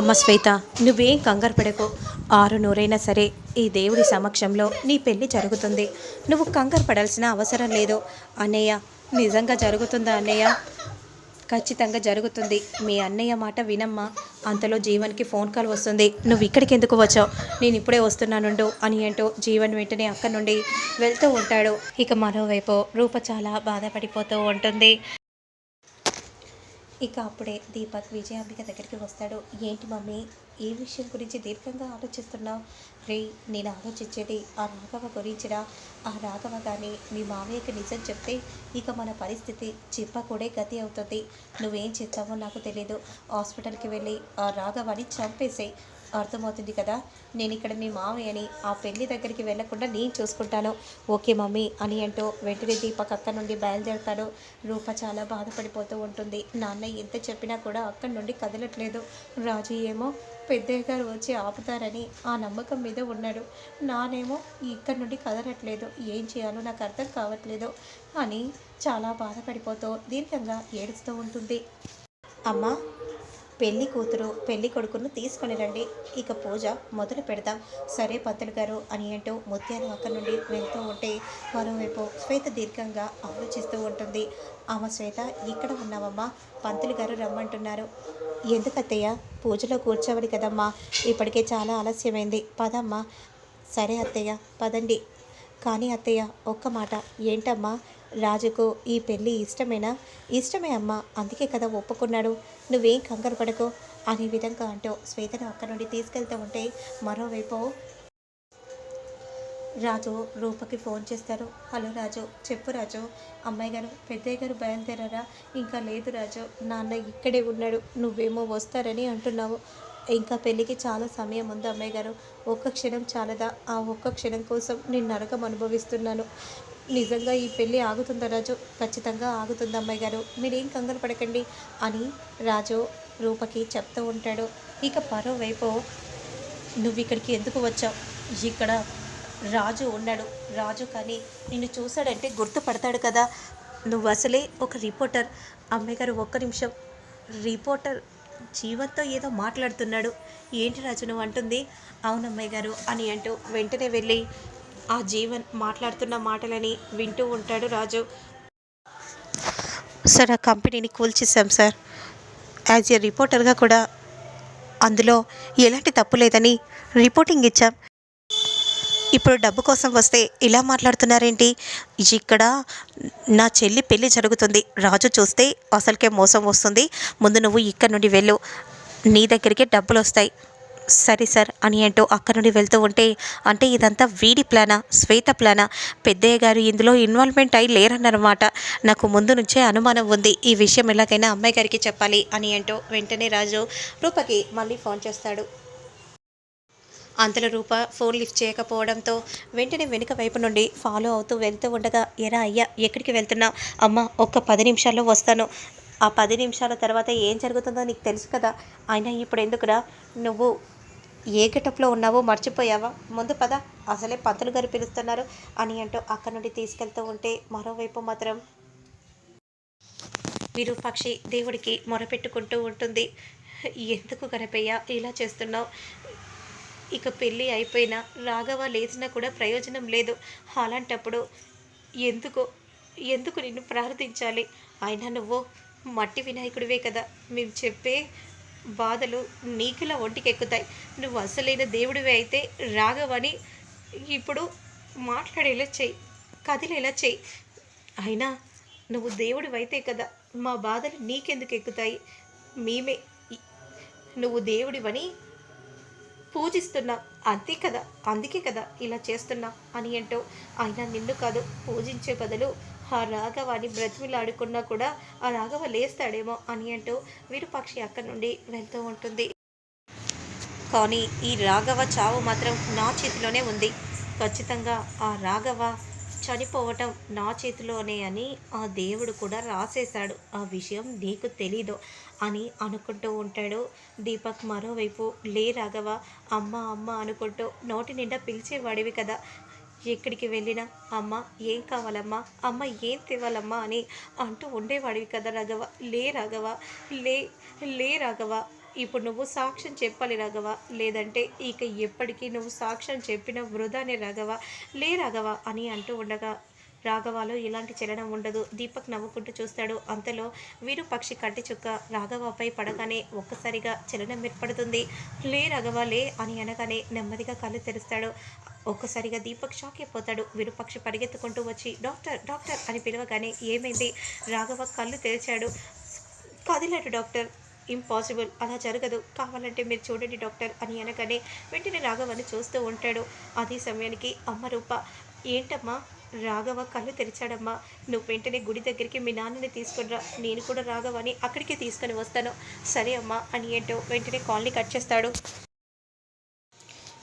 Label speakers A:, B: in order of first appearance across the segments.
A: అమ్మ శ్వేత, నువ్వేం కంగారు పడకు. ఆరు నూరైనా సరే ఈ దేవుడి సమక్షంలో నీ పెళ్లి జరుగుతుంది. నువ్వు కంగారు పడాల్సిన అవసరం లేదు. అన్నయ్య, నిజంగా జరుగుతుందా అన్నయ్య? ఖచ్చితంగా జరుగుతుంది. మీ అన్నయ్య మాట వినమ్మా. అంతలో జీవన్కి ఫోన్ కాల్ వస్తుంది. నువ్వు ఇక్కడికి ఎందుకు వచ్చావు? నేను ఇప్పుడే వస్తున్నానుండు అని అంటూ జీవన్ వెంటనే అక్కడి నుండి వెళ్తూ ఉంటాడు. ఇక మరోవైపు రూప చాలా బాధపడిపోతూ ఉంటుంది. ఇక అప్పుడే దీపక్ విజయాంబిక దగ్గరికి వస్తాడు. ఏంటి మమ్మీ, ఏ విషయం గురించి దీర్ఘంగా ఆలోచిస్తున్నావు? రే, నేను ఆలోచించేది ఆ రాఘవ గురించిరా. ఆ రాఘవ కానీ మీ మామయ్యకి నిజం చెప్తే ఇక మన పరిస్థితి చిప్పకూడే గతి అవుతుంది. నువ్వేం చేస్తావో నాకు తెలీదు. హాస్పిటల్కి వెళ్ళి ఆ రాఘవాన్ని చంపేసేయి. అర్థమవుతుంది కదా? నేను ఇక్కడ మీ మామయ్యని ఆ పెళ్లి దగ్గరికి వెళ్ళకుండా నేను చూసుకుంటాను. ఓకే మమ్మీ అని అంటూ వెంటనే దీపక్ అక్కడి నుండి బయలుదేరుతాడు. రూప చాలా బాధపడిపోతూ ఉంటుంది. నాన్న ఎంత చెప్పినా కూడా అక్కడి నుండి కదలట్లేదు. రాజు ఏమో పెద్దయ్య గారు వచ్చి ఆపుతారని ఆ నమ్మకం మీద ఉన్నాడు. నానేమో ఇక్కడి నుండి కదలట్లేదు. ఏం చేయాలో నాకు అర్థం కావట్లేదు అని చాలా బాధపడిపోతూ దీర్ఘంగా ఏడుస్తూ ఉంటుంది. అమ్మ, పెళ్లి కూతురు పెళ్లి కొడుకును తీసుకొని రండి, ఇక పూజ మొదలు పెడదాం. సరే పంతులు గారు అని అంటూ ముత్యాలు అక్కడి నుండి వెళ్తూ ఉంటే మరోవైపు శ్వేత దీర్ఘంగా ఆలోచిస్తూ ఉంటుంది. ఆమె శ్వేత, ఇక్కడ ఉన్నావమ్మా, పంతులు గారు రమ్మంటున్నారు. ఎందుకత్తయ్య? పూజలో కూర్చోవాలి కదమ్మా, ఇప్పటికే చాలా ఆలస్యమైంది, పదమ్మా. సరే అత్తయ్య, పదండి. కానీ అత్తయ్య, ఒక్క మాట. ఏంటమ్మా? రాజుకు ఈ పెళ్ళి ఇష్టమేనా? ఇష్టమే అమ్మా, అందుకే కదా ఒప్పుకున్నాడు. నువ్వేం కంగారు పడకు అనే విధంగా అంటూ శ్వేతను అక్కడి నుండి తీసుకెళ్తూ ఉంటే మరోవైపు రాజు రూపకి ఫోన్ చేస్తారు. హలో రాజు, చెప్పు రాజు. అమ్మాయి గారు పెద్దయ్య గారు బయలుదేరారా? ఇంకా లేదు రాజు, నాన్న ఇక్కడే ఉన్నాడు. నువ్వేమో వస్తారని అంటున్నావు. ఇంకా పెళ్ళికి చాలా సమయం ఉంది అమ్మాయి గారు. ఒక్క క్షణం చాలదా? ఆ ఒక్క క్షణం కోసం నేను నరకం అనుభవిస్తున్నాను. నిజంగా ఈ పెళ్ళి ఆగుతుందా రాజు? ఖచ్చితంగా ఆగుతుంది అమ్మాయి గారు, మీరేం కంగారు పడకండి అని రాజు రూపకి చెప్తూ ఉంటాడు. ఇక మరోవైపు, నువ్వు ఇక్కడికి ఎందుకు వచ్చావు? ఇక్కడ రాజు ఉన్నాడు. రాజు కానీ నిన్ను చూశాడంటే గుర్తుపడతాడు కదా. నువ్వు అసలే ఒక రిపోర్టర్. అమ్మాయి గారు ఒక్క నిమిషం. రిపోర్టర్ జీవంతో ఏదో మాట్లాడుతున్నాడు. ఏంటి రాజు నువ్వు అంటుంది? అవునమ్మాయి గారు అని అంటూ వెంటనే వెళ్ళి ఆ జీవన్ మాట్లాడుతున్న మాటలని వింటూ ఉంటాడు రాజు. సార్, ఆ కంపెనీని కూల్చేశాం సార్. యాజ్ ఏ రిపోర్టర్గా కూడా అందులో ఎలాంటి తప్పు లేదని రిపోర్టింగ్ ఇచ్చాం. ఇప్పుడు డబ్బు కోసం వస్తే ఇలా మాట్లాడుతున్నారేంటి? ఇక్కడ నా చెల్లి పెళ్ళి జరుగుతుంది. రాజు చూస్తే అసలుకే మోసం వస్తుంది. ముందు నువ్వు ఇక్కడ నుండి వెళ్ళు, నీ దగ్గరికి డబ్బులు వస్తాయి. సరే సార్ అని అంటూ అక్కడి నుండి వెళ్తూ ఉంటే, అంటే ఇదంతా వీడి ప్లానా, శ్వేత ప్లానా? పెద్దయ్య గారు ఇందులో ఇన్వాల్వ్మెంట్ అయి లేరన్నమాట. నాకు ముందు నుంచే అనుమానం ఉంది. ఈ విషయం ఎలాగైనా అమ్మాయి గారికి చెప్పాలి అని అంటూ వెంటనే రాజు రూపకి మళ్ళీ ఫోన్ చేస్తాడు. అంతలో రూప ఫోన్ లిఫ్ట్ చేయకపోవడంతో వెంటనే వెనుక వైపు నుండి ఫాలో అవుతూ వెళ్తూ ఉండగా, ఎరా అయ్యా, ఎక్కడికి వెళ్తున్నావు? అమ్మ, ఒక్క 10 నిమిషాల్లో వస్తాను. ఆ 10 నిమిషాల తర్వాత ఏం జరుగుతుందో నీకు తెలుసు కదా. అయినా ఇప్పుడు ఎందుకురా? నువ్వు ఏ గెటప్లో ఉన్నావో మర్చిపోయావా? ముందు పద, అసలే పంతులు గారు పిలుస్తున్నారు అని అంటూ అక్కడి నుండి తీసుకెళ్తూ ఉంటే మరోవైపు మాత్రం విరూపాక్షి దేవుడికి మొరపెట్టుకుంటూ ఉంటుంది. ఎందుకు గణపయ్య ఇలా చేస్తున్నావు? ఇక పెళ్ళి అయిపోయినా రాఘవ లేచినా కూడా ప్రయోజనం లేదు. అలాంటప్పుడు ఎందుకు ఎందుకు నిన్ను ప్రార్థించాలి? అయినా నువ్వు మట్టి వినాయకుడివే కదా. మేము చెప్పే బాధలు నీకులా ఒంటికెక్కుతాయి. నువ్వు అసలైన దేవుడివే అయితే రాఘవని ఇప్పుడు మాట్లాడేలా చెయ్యి, కదిలేలా చెయ్యి. అయినా నువ్వు దేవుడివైతే కదా మా బాధలు నీకెందుకు ఎక్కుతాయి? మేమే నువ్వు దేవుడివని పూజిస్తున్నా, అంతే కదా, అందుకే కదా ఇలా చేస్తున్నా అని అంటూ, అయినా నిన్ను కాదు పూజించే బదులు ఆ రాఘవాన్ని బ్రతిమిలాడుకున్నా కూడా ఆ రాఘవ లేస్తాడేమో అని అంటూ విరూపాక్షి అక్కడి నుండి వెళ్తూ ఉంటుంది. కానీ ఈ రాఘవ చావు మాత్రం నా చేతిలోనే ఉంది. ఖచ్చితంగా ఆ రాఘవ చనిపోవటం నా చేతిలోనే అని ఆ దేవుడు కూడా రాసేశాడు. ఆ విషయం నీకు తెలీదు అని అనుకుంటూ ఉంటాడు దీపక్. మరోవైపు, లే రాఘవ, అమ్మ అమ్మ అనుకుంటూ నోటి నిండా పిలిచేవాడివి కదా. ఎక్కడికి వెళ్ళినా అమ్మ ఏం కావాలమ్మా, అమ్మ ఏం తేవాలమ్మా అని అంటూ ఉండేవాడివి కదా రాఘవ. లే రాఘవ, లే లే రాఘవ, ఇప్పుడు నువ్వు సాక్ష్యం చెప్పాలి రాఘవ, లేదంటే ఇక ఎప్పటికీ నువ్వు సాక్ష్యం చెప్పిన వృధానే రాఘవ, లే రాఘవ అని అంటూ ఉండగా రాఘవాలో ఎలాంటి చలనం ఉండదు. దీపక్ నవ్వుకుంటూ చూస్తాడు. అంతలో విరూపాక్షి కంటి చుక్క రాఘవపై పడగానే ఒక్కసారిగా చలనం ఏర్పడుతుంది. లే రాఘవ లే అని అనగానే నెమ్మదిగా కళ్ళు తెరుస్తాడు. ఒక్కసారిగా దీపక్ షాక్ అయిపోతాడు. విరూపాక్షి పరిగెత్తుకుంటూ వచ్చి డాక్టర్ డాక్టర్ అని పిలవగానే ఏమైంది? రాఘవ కళ్ళు తెరిచాడు. కదిలాడు డాక్టర్. ఇంపాసిబుల్, అలా జరగదు, కావాలంటే మీరు చూడండి డాక్టర్ అని అనగానే వెంటనే రాఘవని చూస్తూ ఉంటాడు. అదే సమయానికి అమ్మ రూప, ఏంటమ్మా? రాఘవ కళ్ళు తెరిచాడమ్మా. నువ్వు వెంటనే గుడి దగ్గరికి మీ నాన్నని తీసుకునిరా, నేను కూడా రాఘవని అక్కడికి తీసుకొని వస్తాను. సరే అమ్మా అని ఏంటో వెంటనే కాల్ని కట్ చేస్తాడు.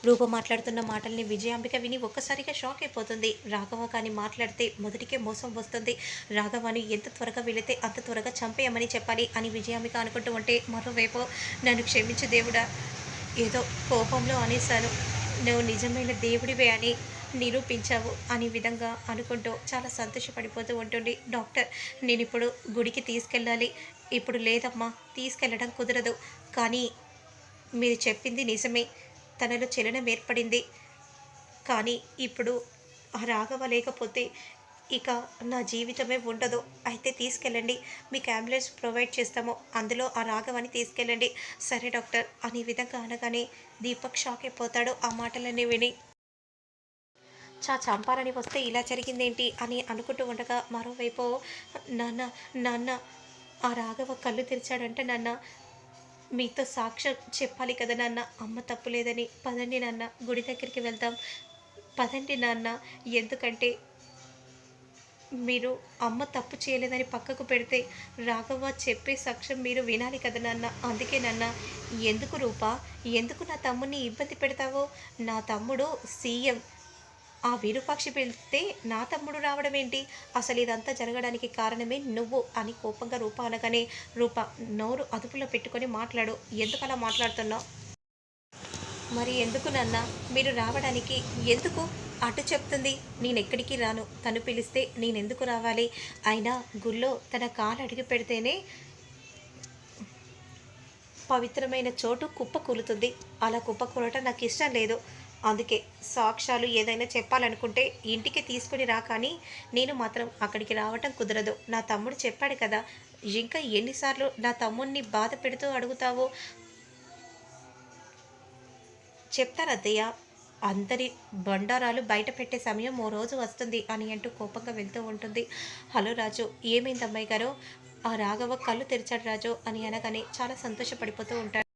A: రూప మాట్లాడుతున్న మాటల్ని విజయాంబిక విని ఒక్కసారిగా షాక్ అయిపోతుంది. రాఘవ కానీ మాట్లాడితే మొదటికే మోసం వస్తుంది. రాఘవాన్ని ఎంత త్వరగా వెళితే అంత త్వరగా చంపేయమని చెప్పాలి అని విజయాంబిక అనుకుంటూ ఉంటే, మరోవైపు నన్ను క్షమించు దేవుడా, ఏదో కోపంలో అనేశాను, నువ్వు నిజమైన దేవుడివే అని నిరూపించావు అనే విధంగా అనుకుంటూ చాలా సంతోషపడిపోతూ ఉంటుంది. డాక్టర్, నేను ఇప్పుడు గుడికి తీసుకెళ్ళాలి. ఇప్పుడు లేదమ్మా, తీసుకెళ్ళడం కుదరదు. కానీ మీరు చెప్పింది నిజమే, తనలో చలనం ఏర్పడింది. కానీ ఇప్పుడు ఆ రాఘవ లేకపోతే ఇక నా జీవితమే ఉండదు. అయితే తీసుకెళ్ళండి, మీకు అంబులెన్స్ ప్రొవైడ్ చేస్తాము, అందులో ఆ రాఘవని తీసుకెళ్ళండి. సరే డాక్టర్ అని విధంగా అనగానే దీపక్ షాక్ అయిపోతాడు ఆ మాటలన్నీ విని. చంపాలని వస్తే ఇలా జరిగిందేంటి అని అనుకుంటూ ఉండగా మరోవైపు నాన్న నాన్న ఆ రాఘవ కళ్ళు తెరిచాడంటే నాన్న మీతో సాక్ష్యం చెప్పాలి కదా నాన్న, అమ్మ తప్పు లేదని. పదండి నాన్న, గుడి దగ్గరికి వెళ్దాం. పదండి నాన్న, ఎందుకంటే మీరు అమ్మ తప్పు చేయలేదని పక్కకు పెడితే రాఘవ చెప్పే సాక్ష్యం మీరు వినాలి కదా నాన్న. అందుకే నాన్న. ఎందుకు రూపా, ఎందుకు నా తమ్ముడిని ఇబ్బంది పెడతావో? నా తమ్ముడు సీఎం, ఆ విరూపాక్షి వెళ్తే నా తమ్ముడు రావడం ఏంటి? అసలు ఇదంతా జరగడానికి కారణమే నువ్వు అని కోపంగా రూప అనగానే, రూప నోరు అదుపులో పెట్టుకొని మాట్లాడు, ఎందుకు అలా మాట్లాడుతున్నావు? మరి ఎందుకు నాన్న మీరు రావడానికి? ఎందుకు అటు చెప్తుంది? నేనెక్కడికి రాను, తను పిలిస్తే నేనెందుకు రావాలి? అయినా గుళ్ళో తన కాలు అడిగి పెడితేనే పవిత్రమైన చోటు కుప్ప కూలుతుంది. అలా కుప్ప కూలటం నాకు ఇష్టం లేదు. అందుకే సాక్ష్యాలు ఏదైనా చెప్పాలనుకుంటే ఇంటికి తీసుకుని రా, కానీ నేను మాత్రం అక్కడికి రావటం కుదరదు. నా తమ్ముడు చెప్పాడు కదా, ఇంకా ఎన్నిసార్లు నా తమ్ముడిని బాధ పెడుతూ అడుగుతావో? చెప్తారద్దయ్య, అందరి బండారాలు బయట పెట్టే సమయం ఓ రోజు వస్తుంది అని అంటూ కోపంగా వెళ్తూ ఉంటుంది. హలో రాజు, ఏమైంది అమ్మాయి గారు? ఆ రాఘవ కళ్ళు తెరిచాడు రాజు అని అనగానే చాలా సంతోషపడిపోతూ ఉంటాడు.